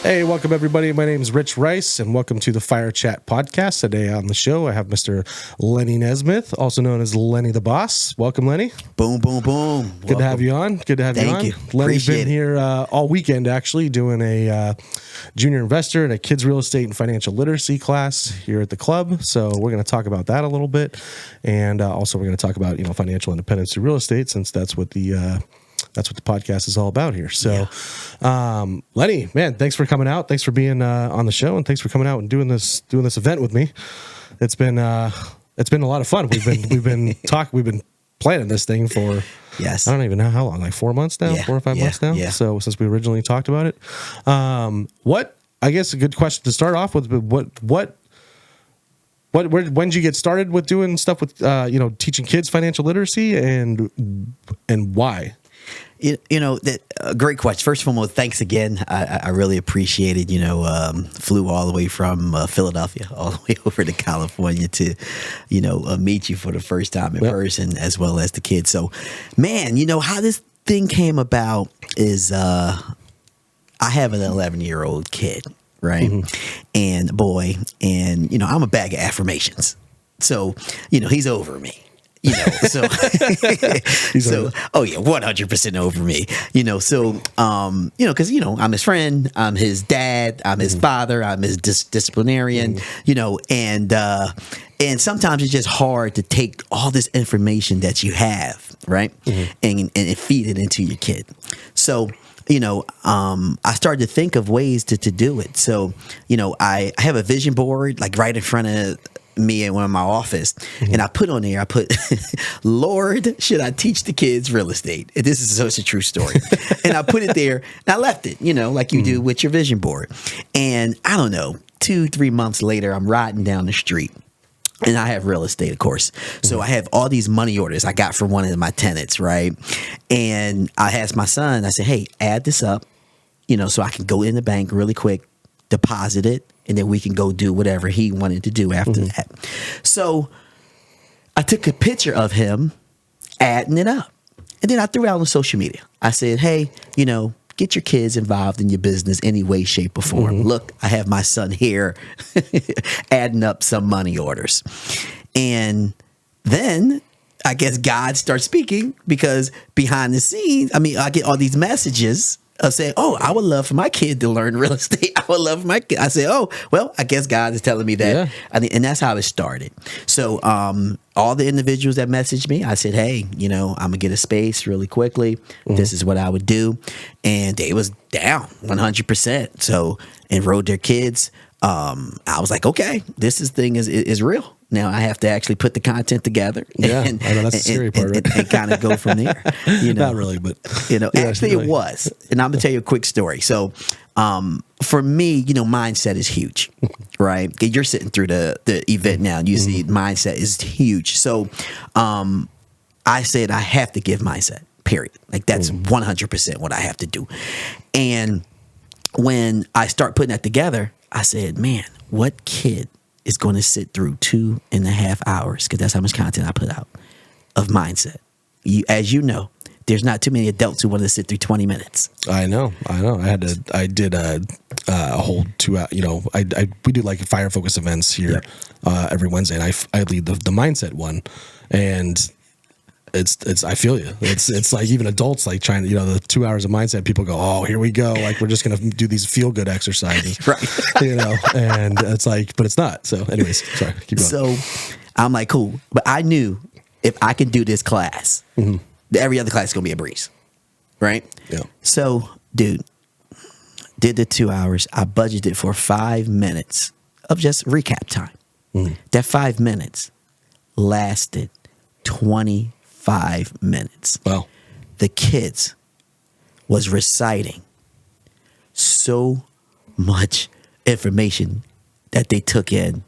Hey, welcome everybody. My name is Rich Rice, and welcome to the FIREchat Podcast. Today on the show, I have Mr. Lenny Nesmith, also known as Lenny the Boss. Welcome, Lenny. Boom, boom, boom. Good to have you on. Good to have you on. Thank you. Lenny's Appreciate been here all weekend, actually, doing a junior investor and a kids real estate and financial literacy class here at the club. So we're going to talk about that a little bit, and also we're going to talk about financial independence through real estate, since that's what the podcast is all about here. So, Lenny, man, thanks for coming out. Thanks for being on the show, and thanks for coming out and doing this event with me. It's been a lot of fun. We've been planning this thing for I don't even know how long, like 4 months now, 4 or 5 months now. Yeah. So since we originally talked about it, I guess a good question to start off with, when did you get started with doing stuff with teaching kids financial literacy, and why? Great question. First of all, thanks again. I really appreciate it. Flew all the way from Philadelphia all the way over to California to, meet you for the first time in person, as well as the kids. So, man, how this thing came about is I have an 11-year-old kid, right? Mm-hmm. And boy, I'm a bag of affirmations. So, he's over me. So 100% over me, because, I'm his friend, I'm his dad, I'm his father, I'm his disciplinarian, and sometimes it's just hard to take all this information that you have, right? Mm-hmm. and feed it into your kid. So, I started to think of ways to do it. So, I have a vision board, like right in front of me in my office, and I put, Lord, should I teach the kids real estate? And this is such a true story. And I put it there, and I left it, like you do with your vision board. And I don't know, 2-3 months later, I'm riding down the street. And I have real estate, of course. So I have all these money orders I got from one of my tenants, right? And I asked my son, I said, hey, add this up, so I can go in the bank really quick, deposit it, and then we can go do whatever he wanted to do after that. So I took a picture of him adding it up. And then I threw it out on social media. I said, hey, get your kids involved in your business any way, shape, or form. Mm-hmm. Look, I have my son here adding up some money orders. And then I guess God starts speaking, because behind the scenes, I get all these messages of saying, oh, I would love for my kid to learn real estate. I would love for my kid. I say, oh, well, I guess God is telling me that. Yeah. And that's how it started. So all the individuals that messaged me, I said, hey, I'm going to get a space really quickly. Mm-hmm. This is what I would do. And they was down 100%. So enrolled their kids. I was like, okay, this thing is real. Now I have to actually put the content together. Yeah, I know that's the scary part, right? And kind of go from there. Not really, but actually it was. And I'm gonna tell you a quick story. So, for me, mindset is huge, right? You're sitting through the event now, and you see mindset is huge. So, I said I have to give mindset. Period. Like that's 100% what I have to do. And when I start putting that together, I said, man, what kid is going to sit through 2.5 hours, because that's how much content I put out, of mindset? As you know, there's not too many adults who want to sit through 20 minutes. I know. I did a whole 2 hour, we do like fire focus events here every Wednesday, and I lead the mindset one, and it's I feel you. It's like even adults like trying to, the 2 hours of mindset, people go, oh, here we go. Like we're just going to do these feel good exercises, right? And it's like, but it's not. So anyways, sorry, keep going. So I'm like, cool. But I knew if I can do this class, every other class is going to be a breeze. Right. Yeah. So dude, did the 2 hours. I budgeted for 5 minutes of just recap time. That 5 minutes lasted 25 minutes. Wow. The kids was reciting so much information that they took in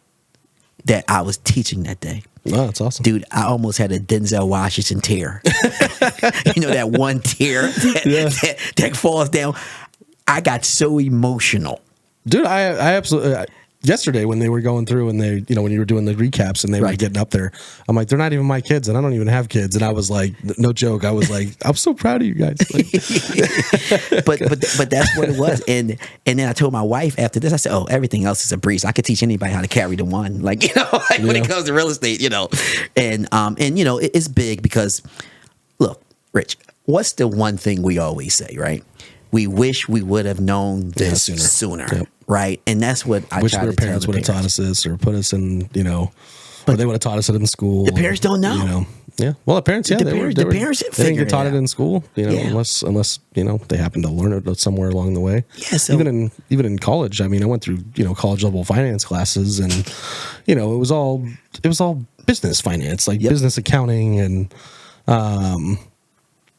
that I was teaching that day. Oh, that's awesome. Dude, I almost had a Denzel Washington tear. That one tear that falls down. I got so emotional. Dude, I absolutely... yesterday when they were going through and they, when you were doing the recaps and they were getting up there, I'm like, they're not even my kids and I don't even have kids. And I was like, no joke. I was like, I'm so proud of you guys. Like, but that's what it was. And then I told my wife after this, I said, oh, everything else is a breeze. I could teach anybody how to carry the one, when it comes to real estate, and it's big because look, Rich, what's the one thing we always say, right? We wish we would have known this sooner. Yep. Right. And that's what I wish our parents would have taught us this or put us in, or they would have taught us it in school. The parents don't know. Yeah. Well, the parents, the parents they didn't get taught it in school, unless they happen to learn it somewhere along the way. Yeah. So even in college, I went through, college level finance classes and, it was all business finance, like business accounting and,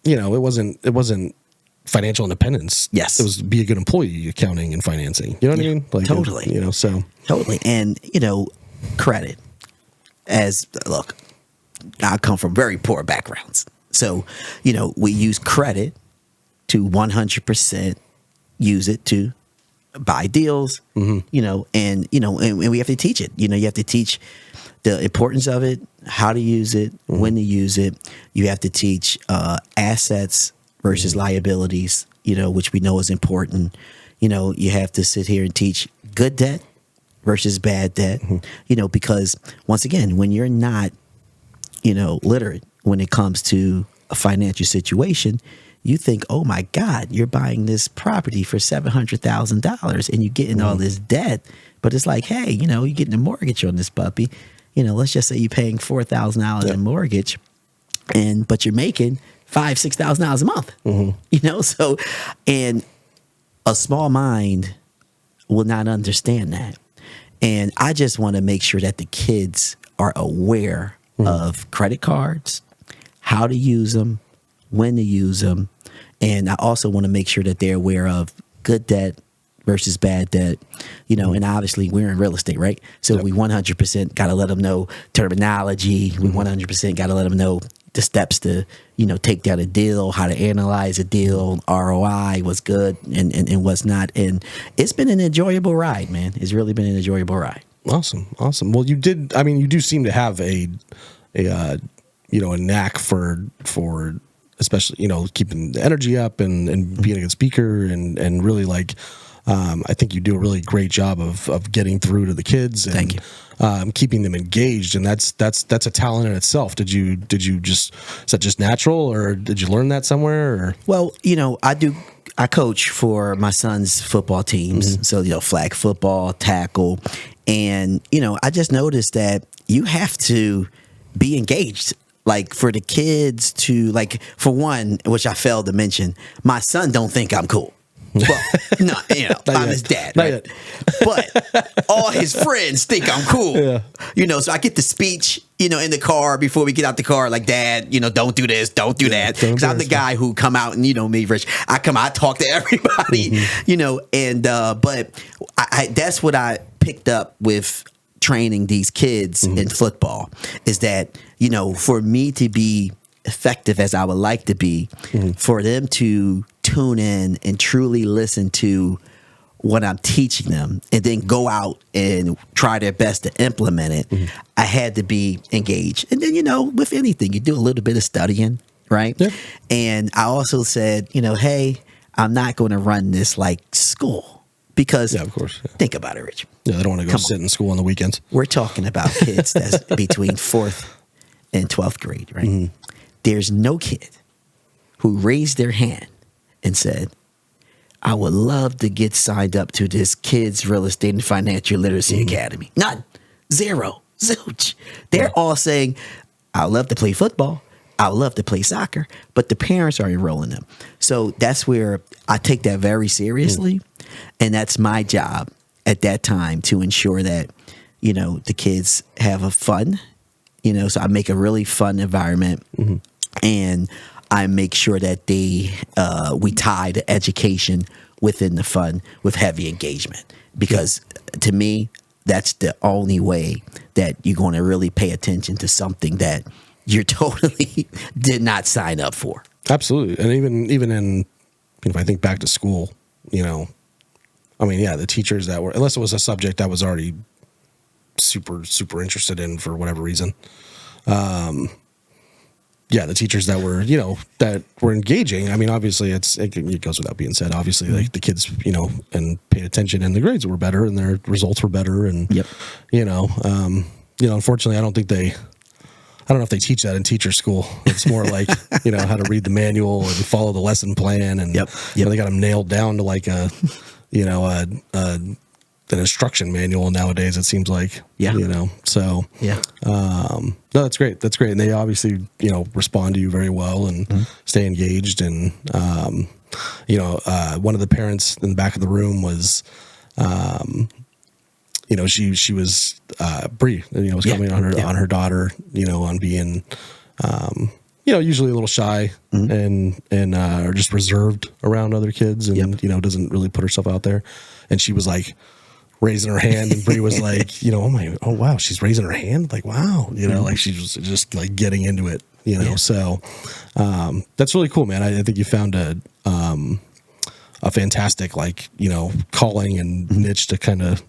it wasn't financial independence. Yes. It was be a good employee, accounting and financing. You know what I mean? Like, totally. Totally. And, credit look, I come from very poor backgrounds. So, we use credit to 100% use it to buy deals, and we have to teach it. You have to teach the importance of it, how to use it, when to use it. You have to teach assets versus liabilities, which we know is important. You have to sit here and teach good debt versus bad debt, because once again, when you're not, literate when it comes to a financial situation, you think, oh my God, you're buying this property for $700,000 and you're getting all this debt. But it's like, hey, you're getting a mortgage on this puppy. Let's just say you're paying $4,000 in mortgage, but you're making $5,000-$6,000 a month. So, and a small mind will not understand that. And I just want to make sure that the kids are aware of credit cards, how to use them, when to use them. And I also want to make sure that they're aware of good debt versus bad debt, and obviously we're in real estate, right? So we 100% got to let them know terminology. We 100% got to let them know the steps to, take down a deal, how to analyze a deal, ROI, what's good and what's not. And it's been an enjoyable ride, man. It's really been an enjoyable ride. Awesome. Well, you do seem to have a knack for especially, keeping the energy up and being a good speaker and really I think you do a really great job of getting through to the kids and Thank you. Keeping them engaged. And that's a talent in itself. Is that just natural or did you learn that somewhere? Or? Well, I coach for my son's football teams. So, flag football, tackle. And, I just noticed that you have to be engaged. Like for the kids to for one, which I failed to mention, my son don't think I'm cool. Well, no, I'm his dad, right? But all his friends think I'm cool. Yeah. So I get the speech, in the car before we get out the car, like, Dad, don't do this, don't do that. Because I'm the guy who come out and me, Rich. I talk to everybody, and but that's what I picked up with training these kids in football is that, for me to be effective as I would like to be, for them to tune in and truly listen to what I'm teaching them and then go out and try their best to implement it, I had to be engaged. And then, with anything, you do a little bit of studying, right? Yeah. And I also said, hey, I'm not going to run this like school. Because of course, think about it, Rich. Yeah, they don't want to go sit in school on the weekends. We're talking about kids that's between 4th and 12th grade, right? There's no kid who raised their hand and said, I would love to get signed up to this kids real estate and financial literacy academy. None. Zero. Zilch. They're all saying, I love to play football. I love to play soccer, but the parents are enrolling them. So that's where I take that very seriously. And that's my job at that time to ensure that, the kids have a fun, so I make a really fun environment and I make sure that we tie the education within the fun with heavy engagement, because to me, that's the only way that you're going to really pay attention to something that you totally did not sign up for. Absolutely. And even in, if I think back to school, I mean, yeah, the teachers that were, unless it was a subject I was already super, super interested in for whatever reason. Yeah, the teachers that were, that were engaging. I mean, obviously it goes without being said. Obviously, like the kids, and paid attention and the grades were better and their results were better. And, unfortunately, I don't know if they teach that in teacher school. It's more like, how to read the manual and follow the lesson plan. And they got them nailed down to like an instruction manual nowadays, it seems like. So no, that's great. And they obviously respond to you very well and stay engaged. And one of the parents in the back of the room was she was Bree, was coming on her daughter, on being usually a little shy and or just reserved around other kids and doesn't really put herself out there. And she was like raising her hand, and Bree was like, oh wow, she's raising her hand, like wow, like she was just like getting into it, So that's really cool, man. I think you found a fantastic calling and niche to kind of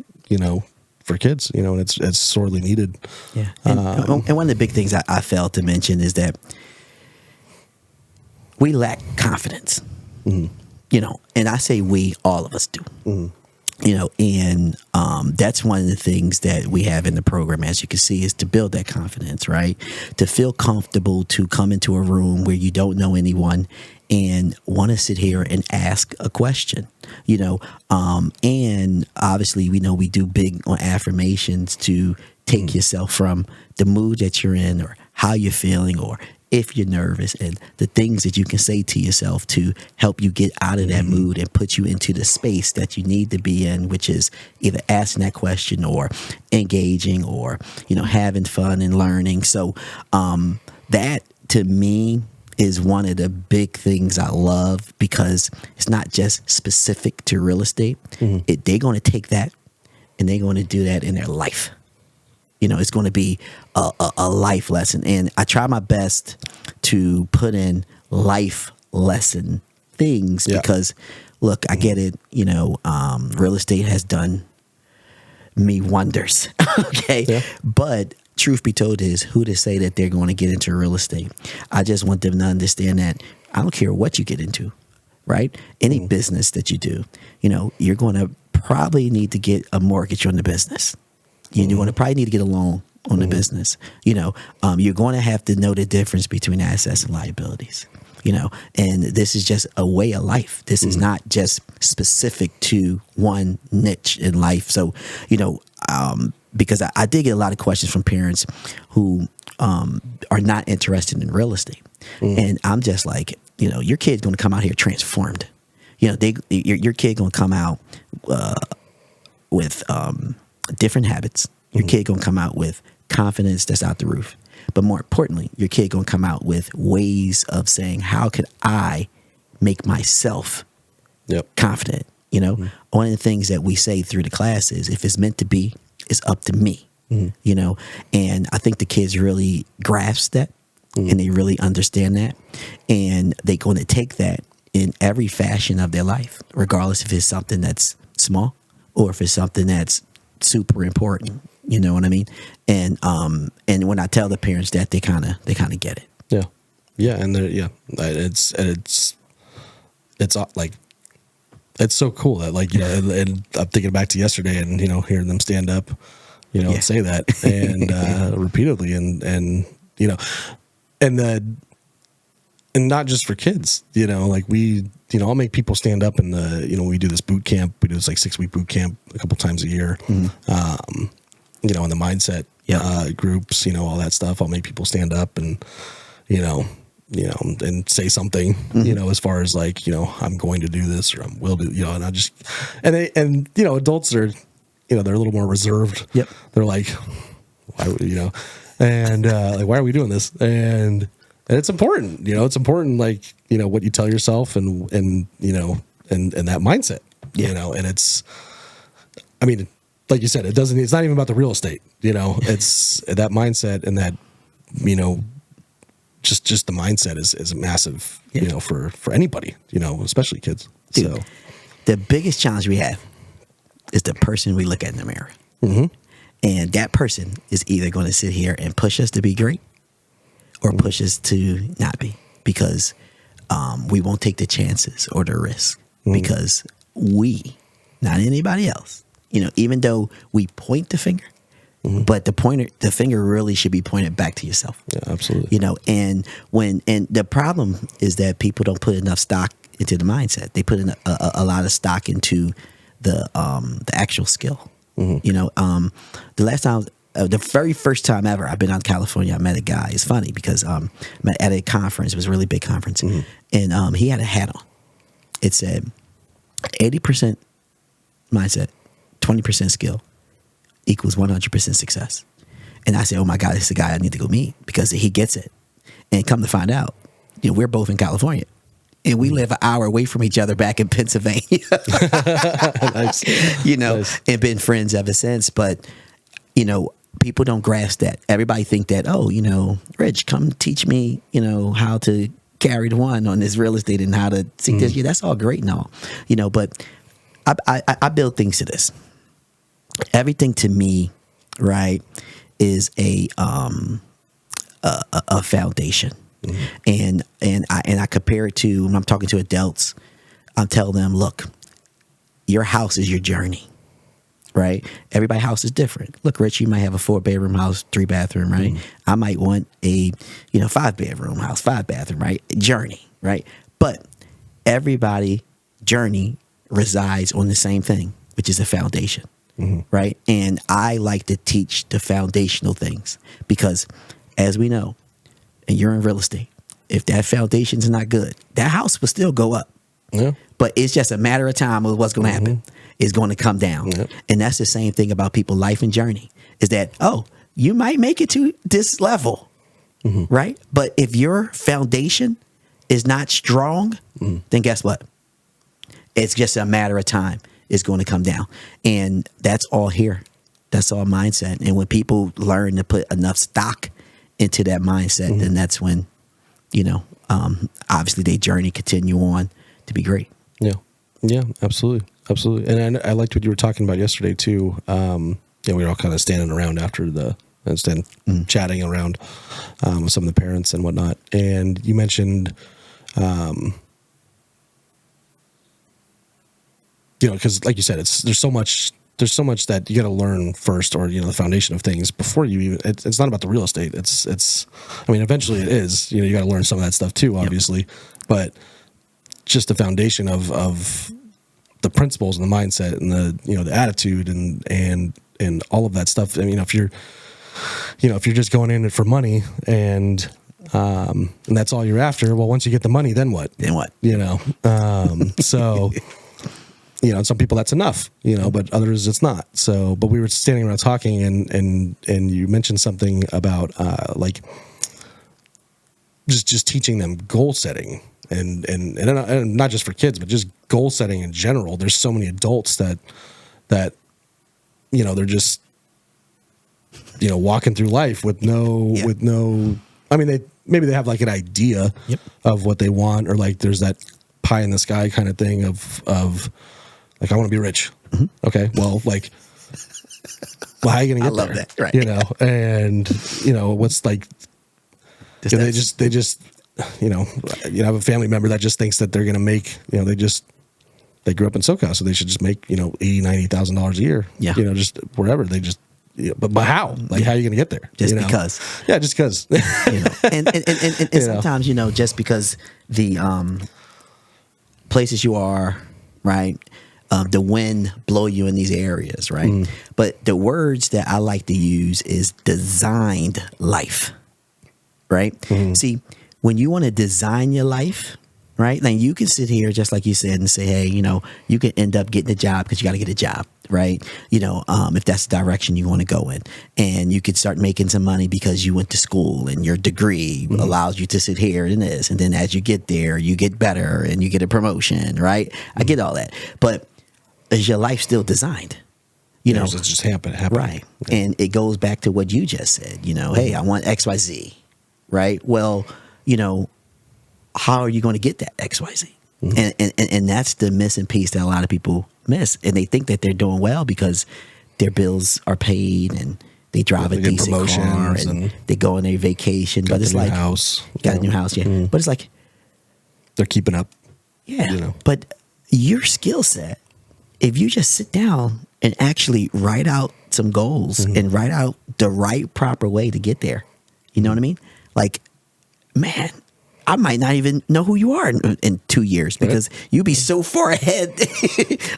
for kids, and it's sorely needed. Yeah, and one of the big things I failed to mention is that we lack confidence. And I say we, all of us do. And that's one of the things that we have in the program, as you can see, is to build that confidence, right? To feel comfortable to come into a room where you don't know anyone and want to sit here and ask a question, and obviously we know we do big on affirmations to take yourself from the mood that you're in or how you're feeling or if you're nervous, and the things that you can say to yourself to help you get out of that mood and put you into the space that you need to be in, which is either asking that question or engaging or, having fun and learning. So that to me is one of the big things I love, because it's not just specific to real estate. They're going to take that and they're going to do that in their life. It's going to be a life lesson. And I try my best to put in life lesson things because, look, I get it. Real estate has done me wonders. Okay. Yeah. But truth be told is who to say that they're going to get into real estate. I just want them to understand that I don't care what you get into, right? Any business that you do, you're going to probably need to get a mortgage on the business. You're going to probably need to get a loan on the business. You're going to have to know the difference between assets and liabilities. And this is just a way of life. This is not just specific to one niche in life. So, because I did get a lot of questions from parents who are not interested in real estate. And I'm just like, your kid's going to come out here transformed. Your kid going to come out with different habits. Your kid going to come out with confidence that's out the roof. But more importantly, your kid going to come out with ways of saying, how could I make myself confident? One of the things that we say through the class is, if it's meant to be, it's up to me. And I think the kids really grasp that and they really understand that. And they're going to take that in every fashion of their life, regardless if it's something that's small or if it's something that's super important. You know what I mean? And when I tell the parents that, they kind of get it. Yeah, and it's like, it's so cool that and I'm thinking back to yesterday and hearing them stand up, and say that and repeatedly and not just for kids, I'll make people stand up in we do this boot camp. We do this 6-week boot camp a couple times a year. In the mindset groups, all that stuff. I'll make people stand up and, and say something, as far as I'm going to do this or I will do, and I just, and adults are, they're a little more reserved. They're like, why, and why are we doing this? And it's important, it's important, what you tell yourself and that mindset, and it's, like you said, it's not even about the real estate, it's that mindset and that, just the mindset is massive, for anybody, especially kids. Dude, the biggest challenge we have is the person we look at in the mirror. And that person is either going to sit here and push us to be great or push us to not be, because we won't take the chances or the risk because we, not anybody else, even though we point the finger, but the finger really should be pointed back to yourself. Yeah, absolutely. And the problem is that people don't put enough stock into the mindset. They put in a lot of stock into the actual skill. The last time, the very first time ever I've been out in California, I met a guy. It's funny because met at a conference. It was a really big conference, and he had a hat on. It said 80% mindset, 20% skill equals 100% success. And I said, oh my God, this is the guy I need to go meet because he gets it. And come to find out, we're both in California. And we live an hour away from each other back in Pennsylvania. Nice. Nice. And been friends ever since. But, people don't grasp that. Everybody think that, Rich, come teach me, how to carry the one on this real estate and how to see this. Yeah, that's all great and all, but I build things to this. Everything to me, right, is a foundation. And I compare it to when I'm talking to adults. I'm telling them, look, your house is your journey, right? Everybody's house is different. Look, Rich, you might have a 4-bedroom house, 3-bathroom, right? I might want a 5-bedroom house, 5-bathroom, right? Journey, right? But everybody journey resides on the same thing, which is a foundation, right? And I like to teach the foundational things because, as we know, and you're in real estate, if that foundation's not good, that house will still go up. Yeah. But it's just a matter of time of what's going to happen. It's going to come down. Yep. And that's the same thing about people's life and journey, is that, you might make it to this level, right? But if your foundation is not strong, then guess what? It's just a matter of time. It's going to come down. And that's all here. That's all mindset. And when people learn to put enough stock into that mindset, then that's when, obviously their journey continue on to be great. Yeah, absolutely. And I liked what you were talking about yesterday too. We were all kind of standing around after chatting around with some of the parents and whatnot. And you mentioned, because like you said, there's so much that you got to learn first, or the foundation of things before you even. It's not about the real estate. It's. I mean, eventually it is. You got to learn some of that stuff too, obviously, but just the foundation of the principles and the mindset and the attitude and all of that stuff. I mean, if you're just going in it for money and that's all you're after, well, once you get the money, then what? So. Some people that's enough, but others it's not. So, but we were standing around talking, and you mentioned something about like just teaching them goal setting, and not just for kids, but just goal setting in general. There's so many adults that they're just walking through life with no. I mean, maybe they have like an idea of what they want, or like there's that pie in the sky kind of thing of. Like, I want to be rich. Okay. Well, how are you going to get there? I love that. Right. And, what's like, they just, you have a family member that just thinks that they're going to make, they grew up in SoCal, so they should just make, $80,000, $90,000 a year. Yeah. Just wherever. They just, but how? Like, how are you going to get there? Just because. Yeah, just because. And sometimes, just because the places you are, right? The wind blow you in these areas, right? But the words that I like to use is designed life, right? See, when you want to design your life, right? Then you can sit here, just like you said, and say, hey, you can end up getting a job because you got to get a job, right? If that's the direction you want to go in. And you could start making some money because you went to school and your degree allows you to sit here and this. And then as you get there, you get better and you get a promotion, right? I get all that. But is your life still designed? It's just happen. Right. Yeah. And it goes back to what you just said, hey, I want XYZ, right? Well, how are you going to get that XYZ? And that's the missing piece that a lot of people miss. And they think that they're doing well because their bills are paid and they drive a decent car and they go on a vacation. But it's like house. Got a new house, yeah. But it's like they're keeping up. Yeah. You know. But your skill set, if you just sit down and actually write out some goals and write out the right proper way to get there, you know what I mean? Like, man, I might not even know who you are in 2 years because you'll be so far ahead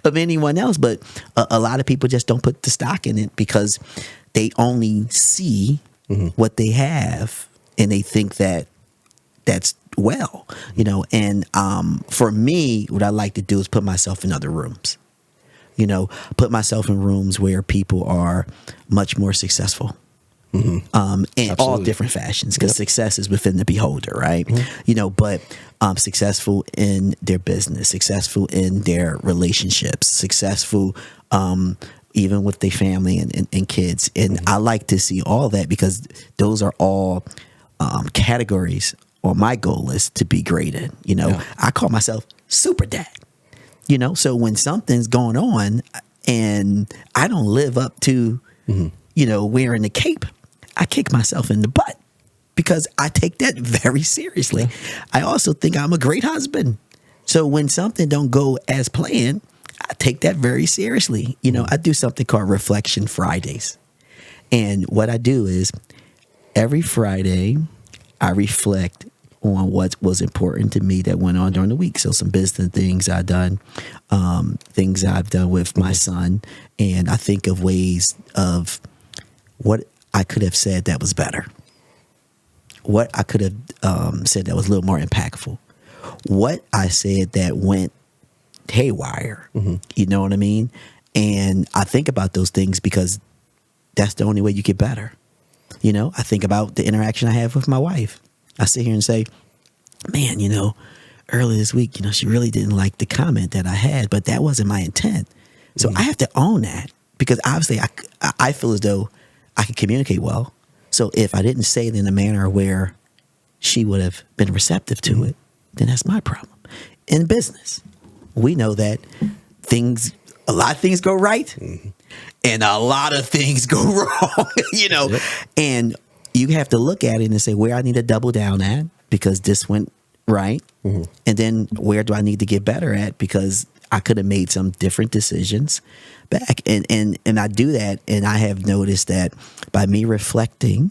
of anyone else. But a lot of people just don't put the stock in it because they only see what they have and they think that that's well, you know. And for me, what I like to do is put myself in other rooms. You know, put myself in rooms where people are much more successful. In all different fashions, because success is within the beholder, right? You know, but successful in their business, successful in their relationships, successful even with their family and kids. And I like to see all that because those are all categories on my goal list to be great in. You know, I call myself super dad. You know, so when something's going on and I don't live up to, you know, wearing the cape, I kick myself in the butt because I take that very seriously. I also think I'm a great husband. So when something don't go as planned, I take that very seriously. You know, I do something called Reflection Fridays. And what I do is every Friday, I reflect on what was important to me that went on during the week. So some business things I've done, things I've done with my son. And I think of ways of what I could have said that was better. What I could have said that was a little more impactful. What I said that went haywire. You know what I mean? And I think about those things because that's the only way you get better. You know, I think about the interaction I have with my wife. I sit here and say, man, you know, earlier this week, you know, she really didn't like the comment that I had, but that wasn't my intent. So I have to own that because obviously I feel as though I can communicate well. So if I didn't say it in a manner where she would have been receptive to it, then that's my problem. In business, we know that a lot of things go right and a lot of things go wrong, you know, and you have to look at it and say where I need to double down at because this went right. And then where do I need to get better at because I could have made some different decisions back. And I do that. And I have noticed that by me reflecting,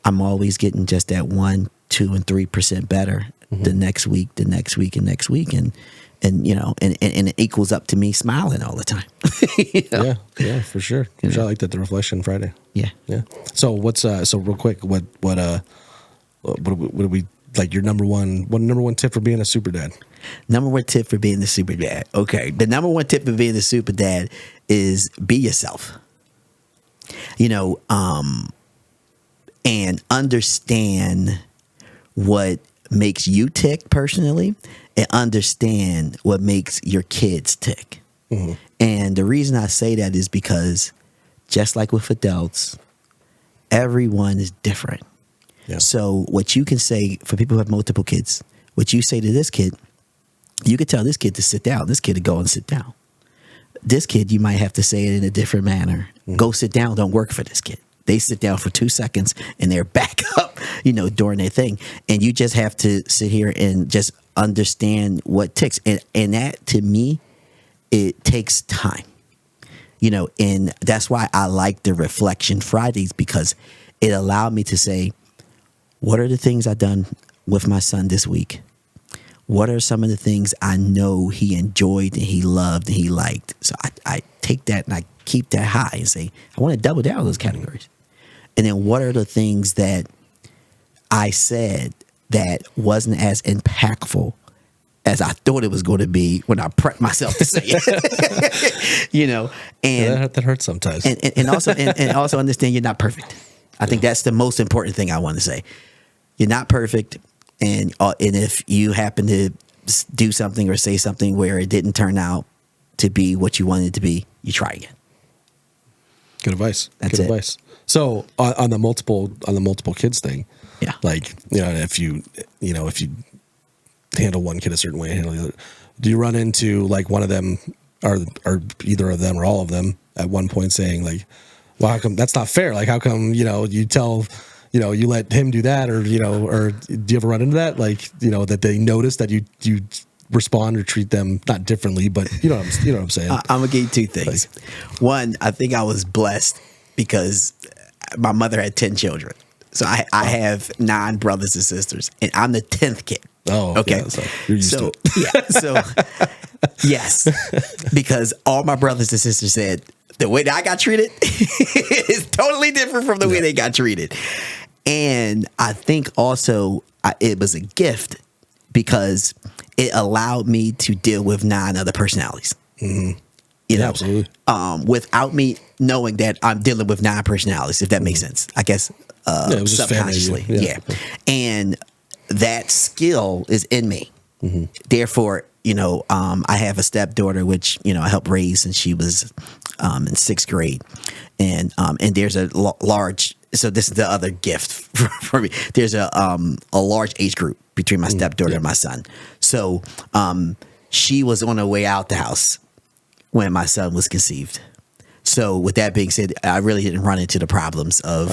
I'm always getting just that 1%, 2%, and 3% better the next week, the next week, and next week. And you know, and it equals up to me smiling all the time. You know? Yeah, for sure. I like that, the Reflection Friday. Yeah. So what's so real quick, what do we like your number one tip for being a super dad? Number one tip for being the super dad. Okay. The number one tip for being the super dad is be yourself. You know, and understand what makes you tick personally and understand what makes your kids tick. And the reason I say that is because just like with adults, everyone is different. So what you can say for people who have multiple kids, what you say to this kid, you could tell this kid to sit down, this kid to go and sit down. This kid, you might have to say it in a different manner. Go sit down, don't work for this kid. They sit down for 2 seconds and they're back up, you know, doing their thing. And you just have to sit here and just understand what ticks. And that, to me, it takes time. You know, and that's why I like the Reflection Fridays because it allowed me to say, what are the things I've done with my son this week? What are some of the things I know he enjoyed and he loved and he liked? So I take that and I keep that high and say, I want to double down on those categories. And then what are the things that I said that wasn't as impactful as I thought it was going to be when I prepped myself to say it? You know, and that hurts sometimes. And also understand you're not perfect. I think that's the most important thing I want to say. You're not perfect, and if you happen to do something or say something where it didn't turn out to be what you wanted it to be, you try again. Good advice. That's Good it. advice. So on the multiple kids thing, like, you know, if you handle one kid a certain way, handle the other, do you run into like one of them are either of them or all of them at one point saying like, well, how come that's not fair? Like, how come, you tell, you let him do that, or, or do you ever run into that? Like, that they notice that you respond or treat them not differently, but you know what I'm saying? I'm going to give you two things. Like, one, I think I was blessed because my mother had 10 children. So I have 9 brothers and sisters, and I'm the 10th kid. Oh, okay. Yeah, so you're used to it. Yeah. So yes, because all my brothers and sisters said the way that I got treated is totally different from the way they got treated. And I think also it was a gift because it allowed me to deal with 9 other personalities. Mm-hmm. You know, absolutely. Without me knowing that I'm dealing with 9 personalities, if that makes sense. I guess it was subconsciously. Yeah. And that skill is in me. Mm-hmm. Therefore, I have a stepdaughter, which, I helped raise since she was in 6th grade. And there's a large, so this is the other gift for me. There's a large age group between my stepdaughter and my son. So she was on her way out the house when my son was conceived. So with that being said, I really didn't run into the problems of,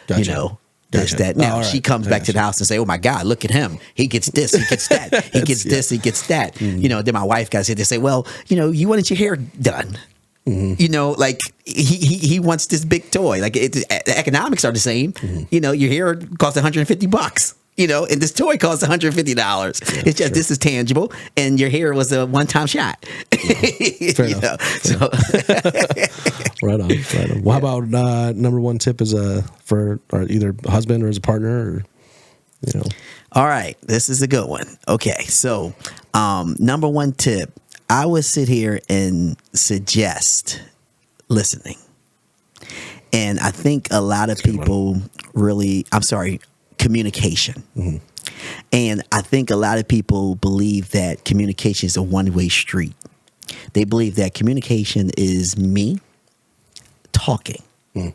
Gotcha. that. Now she comes back to the house and say, "Oh my God, look at him! He gets this, he gets that, he gets this, he gets that." Mm-hmm. Then my wife got to sit there and say, "Well, you wanted your hair done." Mm-hmm. Like he wants this big toy. Like the economics are the same. Mm-hmm. Your hair costs $150. And this toy costs $150. Yeah, it's just this is tangible, and your hair was a one-time shot. Fair enough. So right on. Well, how about number one tip is for either a husband or as a partner, or All right, this is a good one. Okay, so number one tip, I would sit here and suggest listening, and I think a lot of people communication. Mm-hmm. And I think a lot of people believe that communication is a one-way street. They believe that communication is me talking. Mm.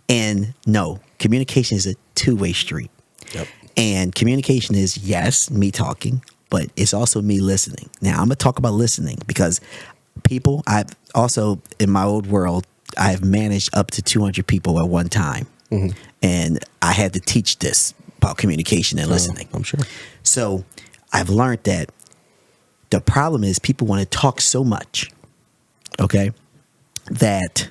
And no, communication is a two-way street. Yep. And communication is, yes, me talking, but it's also me listening. Now, I'm going to talk about listening because I've also, in my old world, I've managed up to 200 people at one time. Mm-hmm. And I had to teach this about communication and listening. I'm sure. So I've learned that the problem is people want to talk so much, okay, that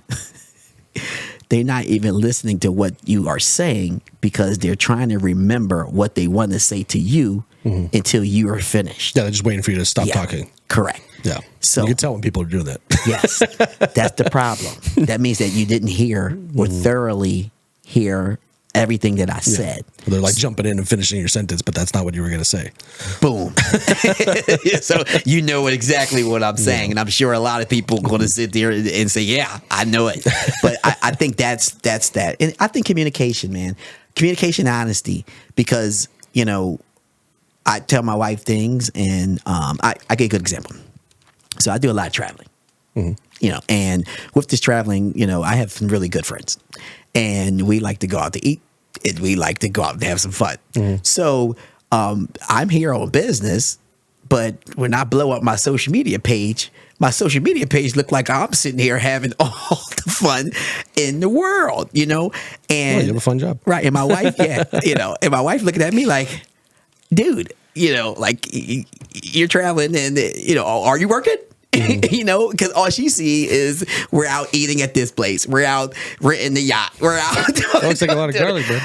they're not even listening to what you are saying because they're trying to remember what they want to say to you until you are finished. Yeah, they're just waiting for you to stop talking. Correct. Yeah. So you can tell when people are doing that. Yes. That's the problem. That means that you didn't hear or thoroughly hear everything that I said. They're like jumping in and finishing your sentence, but that's not what you were going to say. Boom. So you know exactly what I'm saying. And I'm sure a lot of people are going to sit there and say, yeah, I know it. But I think that's that. And I think communication, man. Communication, honesty. Because, I tell my wife things and I get a good example. So I do a lot of traveling. Mm-hmm. And with this traveling, I have some really good friends. And we like to go out to eat. And we like to go out and have some fun. Mm-hmm. So I'm here on business, but when I blow up my social media page look like I'm sitting here having all the fun in the world, And you have a fun job. Right. And my wife, and my wife looking at me like, dude, like you're traveling and, are you working? Mm-hmm. Because all she see is we're out eating at this place. We're in the yacht. We're out. That looks like a lot of garlic, bro.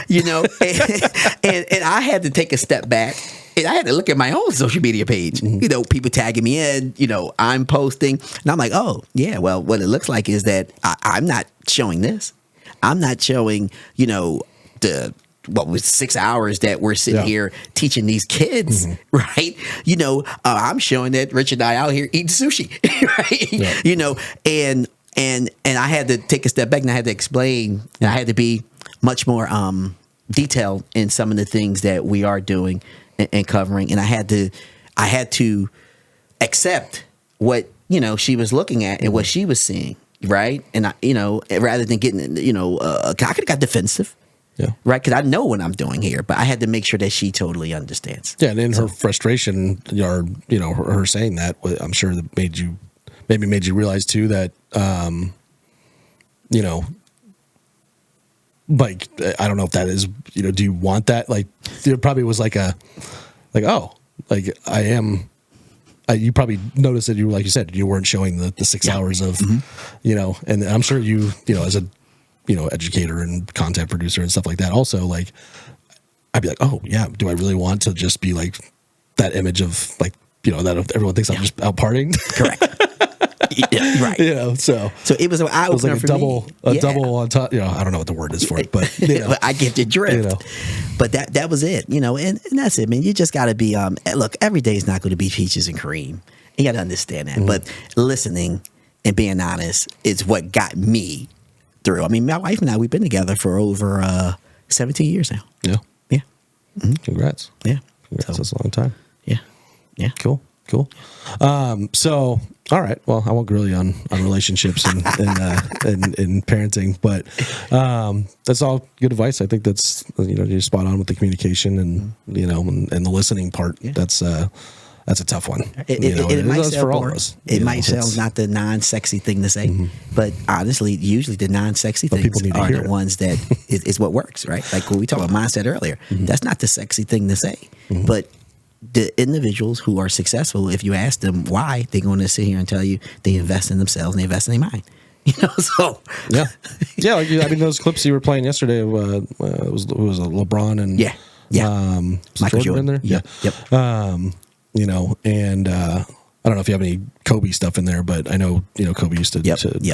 And I had to take a step back. And I had to look at my own social media page. Mm-hmm. People tagging me in. I'm posting, and I'm like, oh yeah. Well, what it looks like is that I'm not showing this. I'm not showing. What was 6 hours that we're sitting here teaching these kids, right? I'm showing that Rich and I out here eating sushi, right? Yeah. And I had to take a step back and I had to explain, and I had to be much more detailed in some of the things that we are doing and covering, and I had to accept what she was looking at and what she was seeing, right? And rather than getting I could have got defensive. Yeah. Right. Because I know what I'm doing here, but I had to make sure that she totally understands. Yeah. And in her frustration, or, her saying that, I'm sure that made you maybe made you realize too that, you know, like, I don't know if that is, you know, do you want that? Like, there probably was like oh, like you probably noticed that like you said, you weren't showing the 6 hours of, you know, and I'm sure you know, as a, you know, educator and content producer and stuff like that, also, like, I'd be like, oh yeah, do I really want to just be like that image of, like, you know, that everyone thinks I'm just out partying? Correct. Yeah, right. You know, so it was an eye opener like for double, me. a double on top. You know, I don't know what the word is for it, but you know, I get the drift. You know. But that was it. You know, and that's it, man. You just got to be. Look, every day is not going to be peaches and cream. You got to understand that. But listening and being honest is what got me through. I mean, my wife and I, we've been together for over 17 years now. Yeah. Yeah. Congrats. Yeah. Congrats. That's a long time. Yeah. Yeah. Cool. So, all right. Well, I won't grill you on relationships and parenting, but that's all good advice. I think that's, you know, you're spot on with the communication and, you know, and the listening part. Yeah. That's a tough one. It might sound for all boring. of us. It might sound not the non-sexy thing to say, but honestly, usually the non-sexy things are the ones that is what works, right? Like when we talked about mindset earlier, that's not the sexy thing to say, but the individuals who are successful, if you ask them why, they're going to sit here and tell you they invest in themselves and they invest in their mind. You know, so yeah. Like, I mean, those clips you were playing yesterday was LeBron and Michael Jordan in there. Yep. You know, and I don't know if you have any Kobe stuff in there, but I know, you know, Kobe used to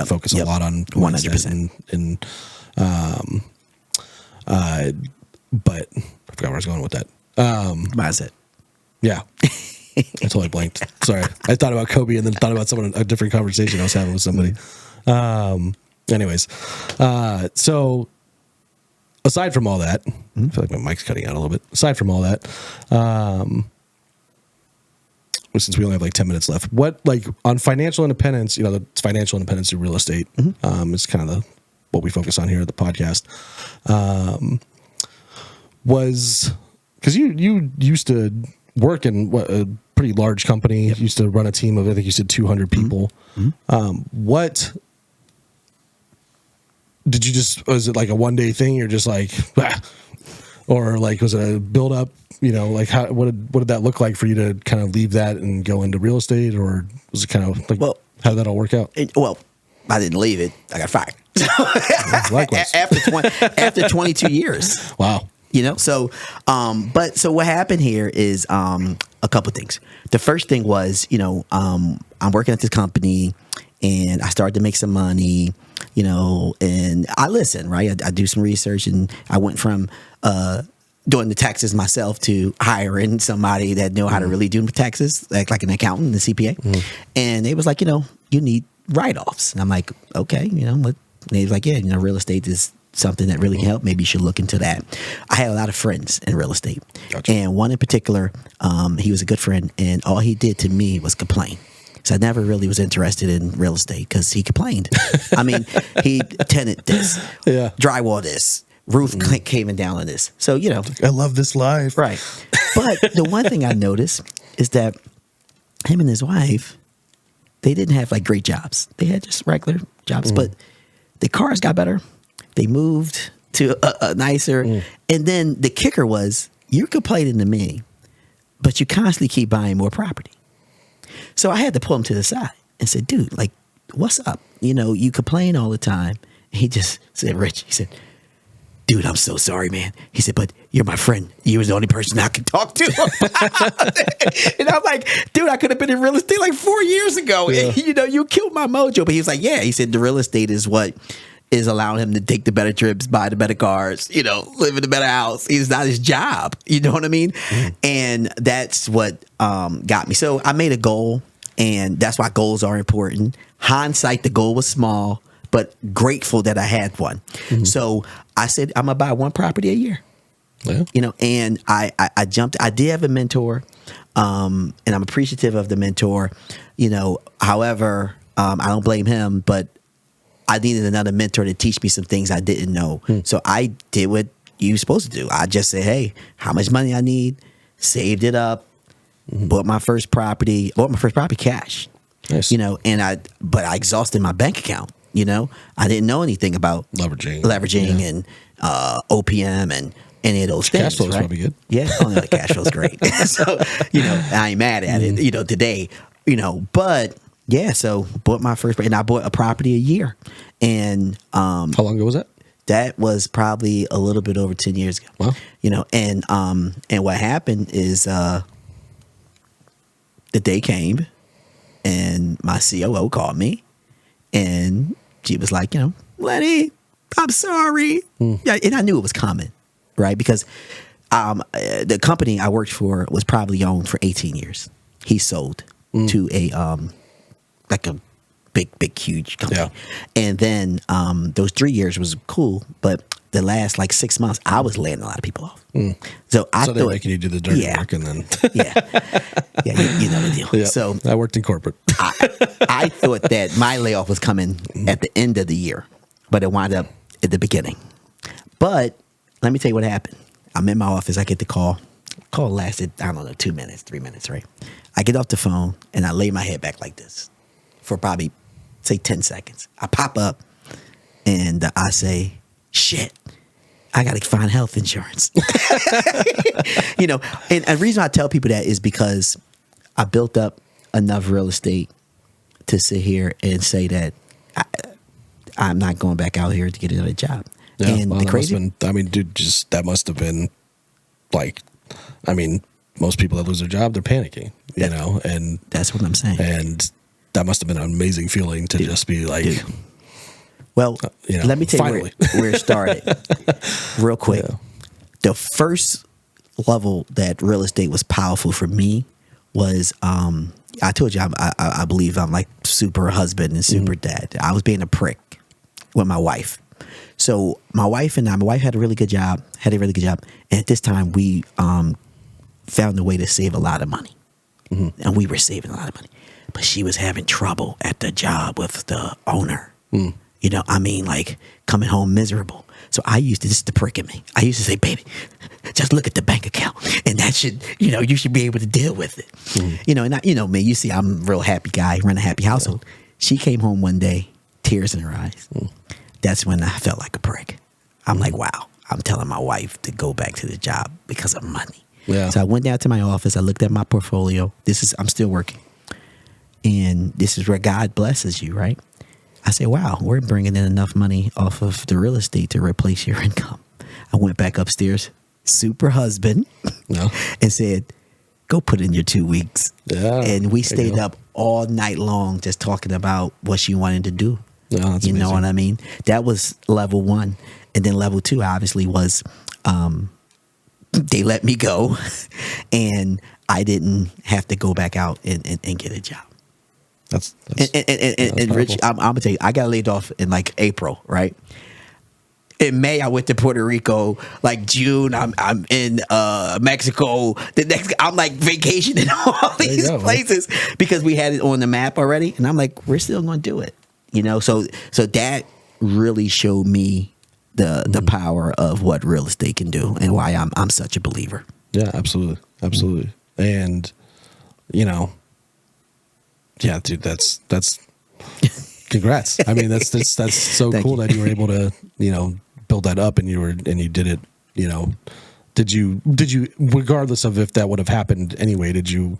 focus a lot on 100%. And but I forgot where I was going with that. Mindset. Yeah. I totally blanked. Sorry. I thought about Kobe and then thought about a different conversation I was having with somebody. Anyways, so aside from all that, I feel like my mic's cutting out a little bit. Aside from all that, since we only have like 10 minutes left, what, like, on financial independence, you know, the financial independence through real estate, is kind of what we focus on here at the podcast. Was because you used to work in a pretty large company. You used to run a team of, I think you said 200 people. What did you was it like a one day thing? You're just like, or like, was it a build up? You know, like what did that look like for you to kind of leave that and go into real estate, or was it kind of like, how did that all work out? I didn't leave it. I got fired. Likewise. after 22 years. Wow. You know, so what happened here is a couple of things. The first thing was, you know, I'm working at this company and I started to make some money, you know, and I listen, right? I do some research, and I went from doing the taxes myself to hiring somebody that knew how to really do taxes, like an accountant, the CPA. And they was like, you know, you need write-offs. And I'm like, okay, you know, and they was like, yeah, you know, real estate is something that really can help. Maybe you should look into that. I had a lot of friends in real estate. Gotcha. And one in particular, he was a good friend, and all he did to me was complain. So I never really was interested in real estate because he complained. I mean, he tenant this, drywall this, roof caving down on this. So, you know. I love this life. Right. But the one thing I noticed is that him and his wife, they didn't have like great jobs. They had just regular jobs, but the cars got better. They moved to a nicer. And then the kicker was, you're complaining to me, but you constantly keep buying more property. So I had to pull him to the side and said, dude, like, what's up? You know, you complain all the time. And he just said, Rich, he said, dude, I'm so sorry, man. He said, but you're my friend. You was the only person I could talk to. And I'm like, dude, I could have been in real estate like 4 years ago. Yeah. And, you know, you killed my mojo. But he was like, yeah. He said the real estate is what is allowing him to take the better trips, buy the better cars, you know, live in a better house. It's not his job. You know what I mean? And that's what got me. So I made a goal, and that's why goals are important. Hindsight, the goal was small, but grateful that I had one. So I said, I'm going to buy one property a year. Yeah. You know, and I jumped. I did have a mentor, and I'm appreciative of the mentor. You know, however, I don't blame him, but I needed another mentor to teach me some things I didn't know. So I did what you're supposed to do. I just said, hey, how much money I need, saved it up, bought my first property cash. Nice. But I exhausted my bank account. I didn't know anything about leveraging and OPM and any of those things. Cash flow is probably good. Yeah, the cash flow is great. So I ain't mad at it. Today. But yeah. So bought my first, and I bought a property a year. And how long ago was that? That was probably a little bit over 10 years ago. Wow. And what happened is the day came, and my COO called me, and she was like, Lenny, I'm sorry. Yeah, and I knew it was coming, right? Because the company I worked for was probably owned for 18 years. He sold to a big, huge company. Yeah. And then those 3 years was cool, but the last 6 months, I was laying a lot of people off. So they were making you do the dirty work, and then yeah, you know the deal. Yeah. So I worked in corporate. I thought that my layoff was coming at the end of the year, but it wound up at the beginning. But let me tell you what happened. I'm in my office. I get the call. Call lasted, 2 minutes, 3 minutes, right? I get off the phone and I lay my head back like this for probably, say, 10 seconds. I pop up and I say, shit, I got to find health insurance. And the reason I tell people that is because I built up enough real estate to sit here and say that I'm not going back out here to get another job. Yeah, And the crazy, that must have been most people that lose their job, they're panicking, and that's what I'm saying. And that must have been an amazing feeling to just be like, well, let me tell you where it started real quick. Yeah. The first level that real estate was powerful for me was, I told you, I believe I'm like super husband and super dad. I was being a prick with my wife. So my wife had a really good job, And at this time we found a way to save a lot of money. And we were saving a lot of money. But she was having trouble at the job with the owner. Coming home miserable. So this is the prick in me. I used to say, baby, just look at the bank account, and that should, you should be able to deal with it. And me, you see, I'm a real happy guy, run a happy household. Yeah. She came home one day, tears in her eyes. That's when I felt like a prick. I'm like, wow, I'm telling my wife to go back to the job because of money. Yeah. So I went down to my office. I looked at my portfolio. I'm still working. And this is where God blesses you, right? I said, wow, we're bringing in enough money off of the real estate to replace your income. I went back upstairs, super husband, and said, go put in your 2 weeks. Yeah, and we stayed up all night long just talking about what she wanted to do. Yeah, that's amazing. Know what I mean? That was level 1. And then level 2, obviously, was they let me go, and I didn't have to go back out and get a job. That's Rich, I'm gonna tell you, I got laid off in April, right? In May, I went to Puerto Rico. June, I'm in Mexico. The next, I'm vacationing all these places because we had it on the map already. And I'm like, we're still gonna do it, So that really showed me the power of what real estate can do and why I'm such a believer. Yeah, absolutely. And yeah, dude, that's congrats. I mean, that's so cool that you were able to, build that up and you did it, did you, regardless of if that would have happened anyway, would you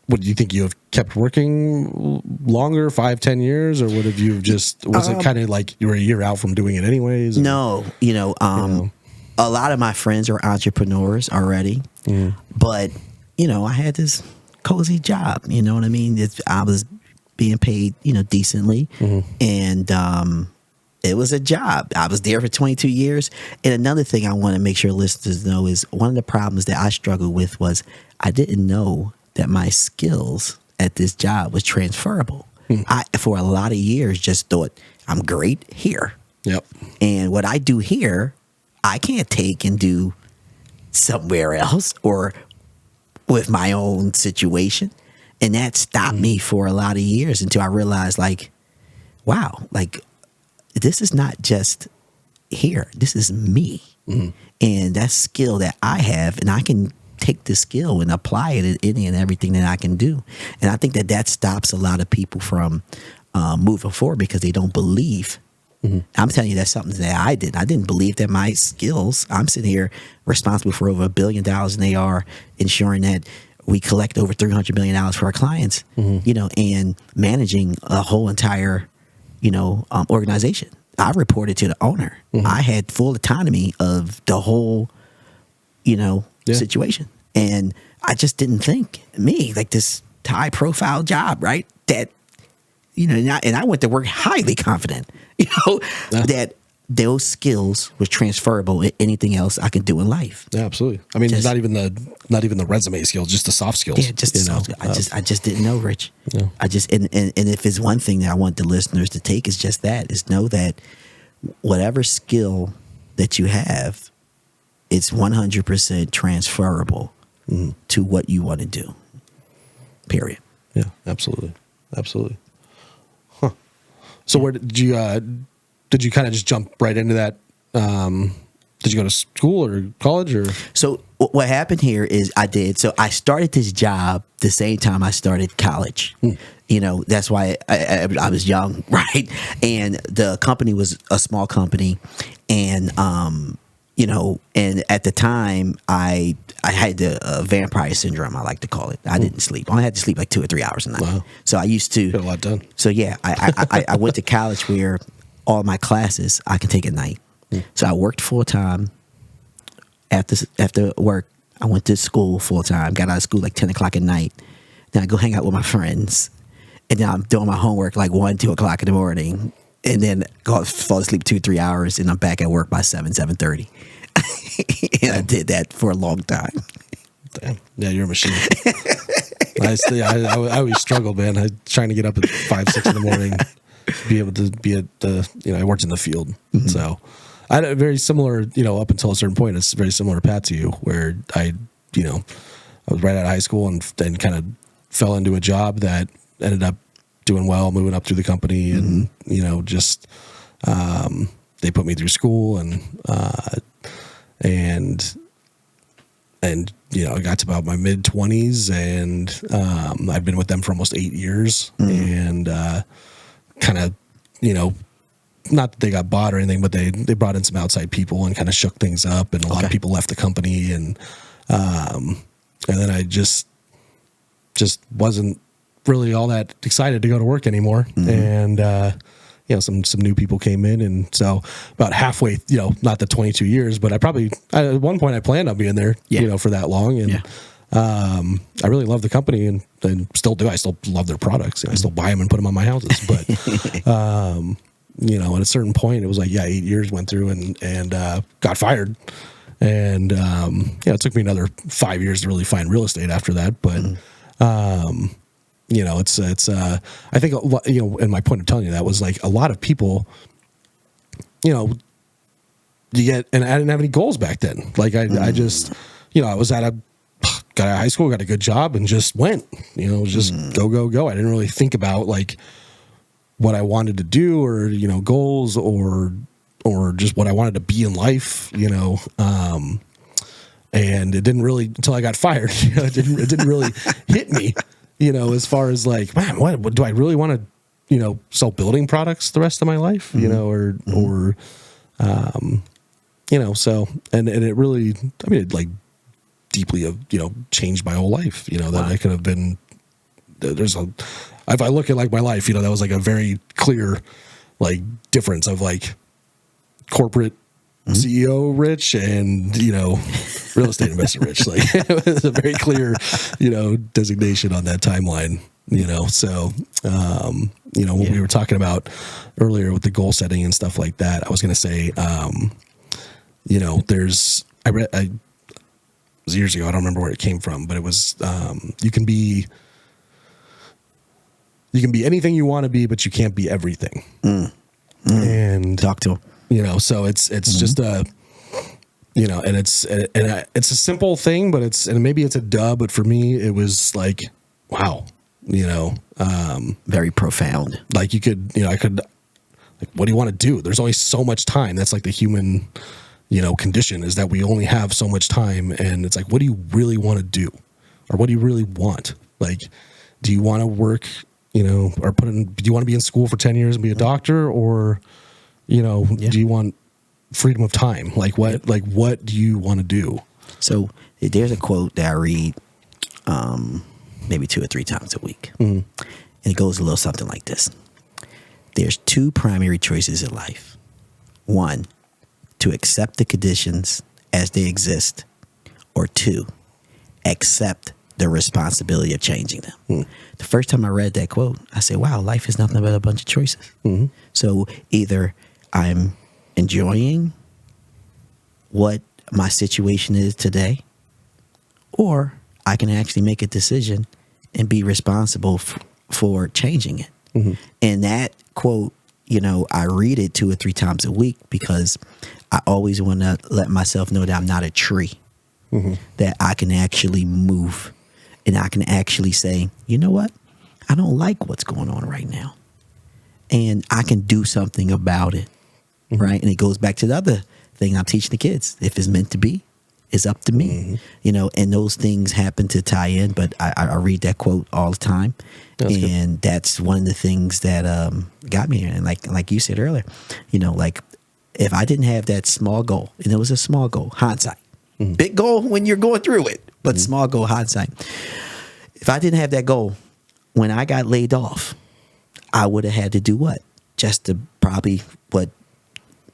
think you have kept working longer, 5-10 years, or would have you was it kind of like you were a year out from doing it anyways? Or, no, a lot of my friends are entrepreneurs already, but I had this cozy job, you know what I mean? I was being paid, decently, and it was a job. I was there for 22 years. And another thing I want to make sure listeners know is one of the problems that I struggled with was I didn't know that my skills at this job was transferable. I, for a lot of years, just thought I'm great here. Yep. And what I do here, I can't take and do somewhere else or with my own situation. And that stopped me for a lot of years until I realized, wow, this is not just here. This is me. And that skill that I have, and I can take this skill and apply it in any and everything that I can do. And I think that stops a lot of people from moving forward because they don't believe. I'm telling you, that's something that I did. I didn't believe that my skills. I'm sitting here responsible for over $1 billion in AR, ensuring that we collect over $300 million for our clients, and managing a whole entire, organization. I reported to the owner. I had full autonomy of the whole, situation. And I just didn't think like this high profile job, right? That, and I went to work highly confident, that those skills was transferable in anything else I could do in life. Yeah, absolutely. I mean, not even the resume skills, just the soft skills. Yeah, just the soft skills. I just didn't know, Rich. Yeah. I just and if it's one thing that I want the listeners to take is just that, is know that whatever skill that you have, it's 100% transferable to what you want to do. Period. Yeah, absolutely. Huh. So where did you kind of just jump right into that? Did you go to school or college or? So what happened here is I did. So I started this job the same time I started college. That's why I was young, right? And the company was a small company, and and at the time I had the vampire syndrome, I like to call it. I didn't sleep. I only had to sleep like 2 or 3 hours a night. Wow. So I used to get a lot done. So yeah, I went to college where all my classes I can take at night. So I worked full time. After work, I went to school full time. Got out of school like 10 o'clock at night. Then I go hang out with my friends, and then I'm doing my homework like 1, 2 o'clock in the morning, and then fall asleep 2, 3 hours, and I'm back at work by 7:30. And I did that for a long time. Damn. Yeah, you're a machine. I always struggled, man. I trying to get up at 5, 6 in the morning, be able to be at the, I worked in the field. So I had a very similar, up until a certain point, it's very similar path to you, where I was right out of high school and then kind of fell into a job that ended up doing well, moving up through the company, and just they put me through school, and I got to about my mid-20s, and I've been with them for almost 8 years, and kind of not that they got bought or anything, but they brought in some outside people and kind of shook things up, and a lot of people left the company, and then I just wasn't really all that excited to go to work anymore. And some new people came in, and so about halfway, not the 22 years, but at one point I planned on being there, for that long, and I really love the company, and still do. I still love their products. I still buy them and put them on my houses, but at a certain point, it was like 8 years went through, and got fired. And it took me another 5 years to really find real estate after that. But it's I think and my point of telling you that was like a lot of people, you get, and I didn't have any goals back then. Like I just I was got out of high school, got a good job, and just went. It was just go. I didn't really think about like what I wanted to do, or goals, or just what I wanted to be in life, and it didn't really, until I got fired, it didn't really hit me, as far as like, man, what do I really want to, sell building products the rest of my life, so, and it really, it like deeply, changed my whole life, that I could have been, if I look at like my life, that was like a very clear, like difference of like corporate CEO Rich and, real estate investor Rich. Like it was a very clear, designation on that timeline, so, what we were talking about earlier with the goal setting and stuff like that, I was going to say, it was years ago, I don't remember where it came from, but it was, you can be anything you want to be, but you can't be everything. And talk to him. So it's just and it's a simple thing, but maybe it's a duh, but for me it was like, wow, very profound. Like you could, I could, like, what do you want to do? There's only so much time. That's like the human, condition is that we only have so much time, and it's like, what do you really want to do, or what do you really want? Like, do you want to work, or do you want to be in school for 10 years and be a doctor, or do you want freedom of time? Like what do you want to do? So there's a quote that I read maybe 2 or 3 times a week. And it goes a little something like this. There's 2 primary choices in life. 1, to accept the conditions as they exist, or 2, accept the responsibility of changing them. The first time I read that quote, I said, wow, life is nothing but a bunch of choices. So either I'm enjoying what my situation is today, or I can actually make a decision and be responsible for changing it. And that quote, I read it 2 or 3 times a week because I always want to let myself know that I'm not a tree, that I can actually move, and I can actually say, you know what? I don't like what's going on right now, and I can do something about it, right? And it goes back to the other thing I'm teaching the kids. If it's meant to be, it's up to me, and those things happen to tie in, but I read that quote all the time. And that's one of the things that got me here. And like you said earlier, like if I didn't have that small goal, and it was a small goal, hindsight, big goal when you're going through it, but small goal, hindsight. If I didn't have that goal, when I got laid off, I would have had to do what? Just to probably what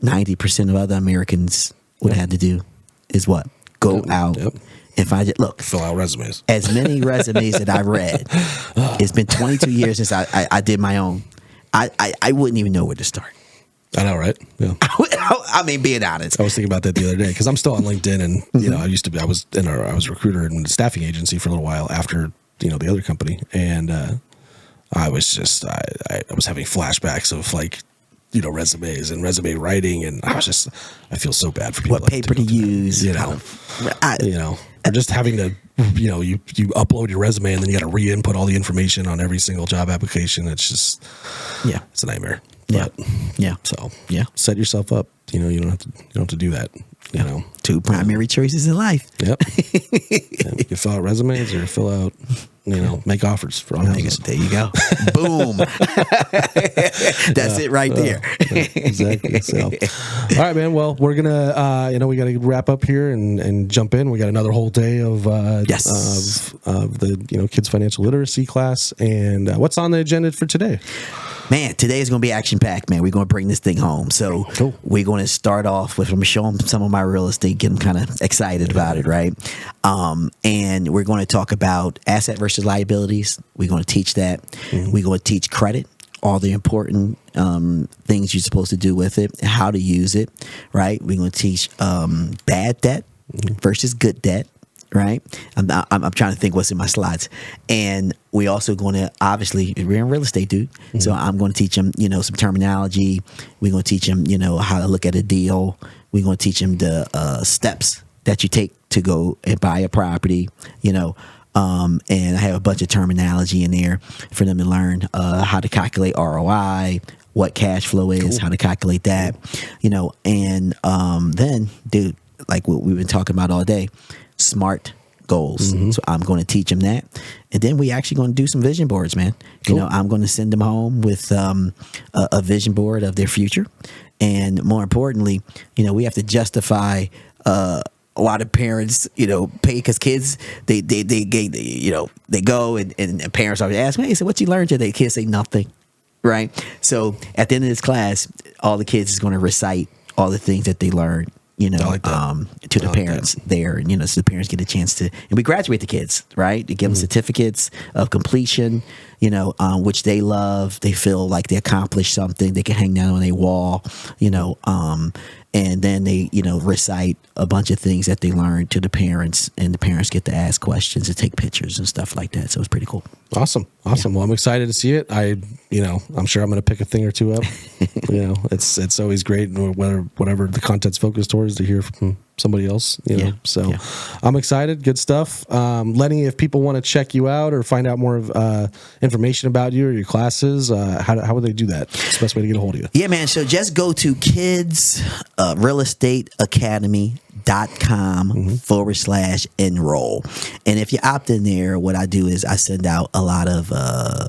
90% of other Americans would have had to do is what? Go out. If I just fill out resumes. As many resumes that I've read, it's been 22 years since I did my own. I wouldn't even know where to start. I know, right? Yeah. I mean, being honest. I was thinking about that the other day because I'm still on LinkedIn, and I was a recruiter in a staffing agency for a little while after the other company, and I was just I was having flashbacks of resumes and resume writing, and I feel so bad for people. What paper to use, or just having to, you upload your resume and then you got to re-input all the information on every single job application. It's just, it's a nightmare. But, So set yourself up. You don't have to do that. 2 primary choices in life. Yep. You can fill out resumes or fill out, make offers for on houses. There you go. Boom. That's it right there. Exactly. So, all right, man. Well, we're gonna, we got to wrap up here and jump in. We got another whole day of the kids financial literacy class. And what's on the agenda for today? Man, today is going to be action-packed, man. We're going to bring this thing home. So We're going to start off with, I'm going to show them some of my real estate, get them kind of excited about it, right? And we're going to talk about asset versus liabilities. We're going to teach that. We're going to teach credit, all the important things you're supposed to do with it, how to use it, right? We're going to teach bad debt versus good debt. Right. I'm trying to think what's in my slides. And we also going to, obviously, we're in real estate, dude. So I'm going to teach them, some terminology. We're going to teach them, how to look at a deal. We're going to teach them the steps that you take to go and buy a property, and I have a bunch of terminology in there for them to learn how to calculate ROI, what cash flow is, how to calculate that, and then, dude, like what we've been talking about all day, SMART goals. So I'm going to teach them that. And then we actually going to do some vision boards, man. I'm going to send them home with a vision board of their future. And more importantly, we have to justify a lot of parents, pay because kids, they go and parents always ask, hey, so what you learned today? Kids say nothing, right? So at the end of this class, all the kids is going to recite all the things that they learned. To the parents there, and so the parents get a chance to, and we graduate the kids, right? To give them certificates of completion, which they love. They feel like they accomplished something. They can hang down on a wall, and then they, recite a bunch of things that they learned to the parents, and the parents get to ask questions and take pictures and stuff like that. So it's pretty cool. Awesome. Yeah. Well, I'm excited to see it. I'm sure I'm going to pick a thing or two up. It's always great, whatever the content's focused towards, to hear from somebody else, you know. Yeah. So Yeah. I'm excited. Good stuff. Lenny, if people want to check you out or find out more of information about you or your classes, how would they do that? What's the best way to get a hold of you? Yeah, man. So just go to kidsrealestateacademy.com/enroll. And if you opt in there, what I do is I send out a lot of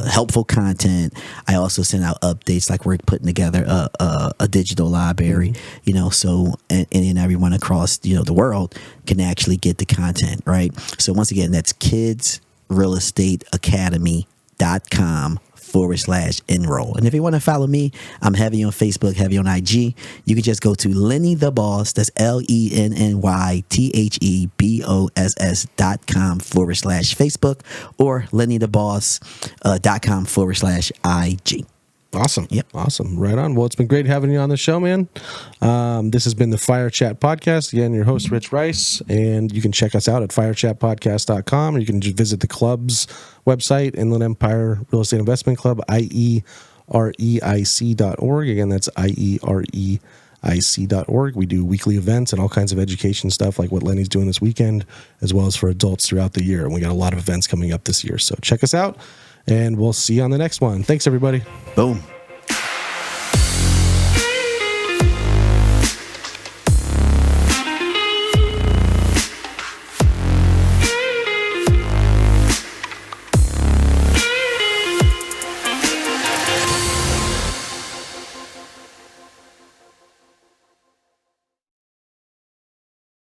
helpful content. I also send out updates, like we're putting together a digital library, you know, so and everyone across, you know, the world can actually get the content, right? So once again, that's kidsrealestateacademy.com/enroll. And if you want to follow me, I'm heavy on Facebook, heavy on IG. You can just go to Lenny the Boss. That's LENNYTHEBOSS.com/Facebook or LennyTheBoss.com/IG. Awesome. Yep. Awesome. Right on. Well, it's been great having you on the show, man. This has been the FIREchat Podcast. Again, your host, Rich Rice. And you can check us out at FIREchatPodcast.com, or you can just visit the club's website, Inland Empire Real Estate Investment Club, IEREIC.org. Again, that's IEREIC.org. We do weekly events and all kinds of education stuff like what Lenny's doing this weekend, as well as for adults throughout the year. And we got a lot of events coming up this year. So check us out. And we'll see you on the next one. Thanks, everybody. Boom.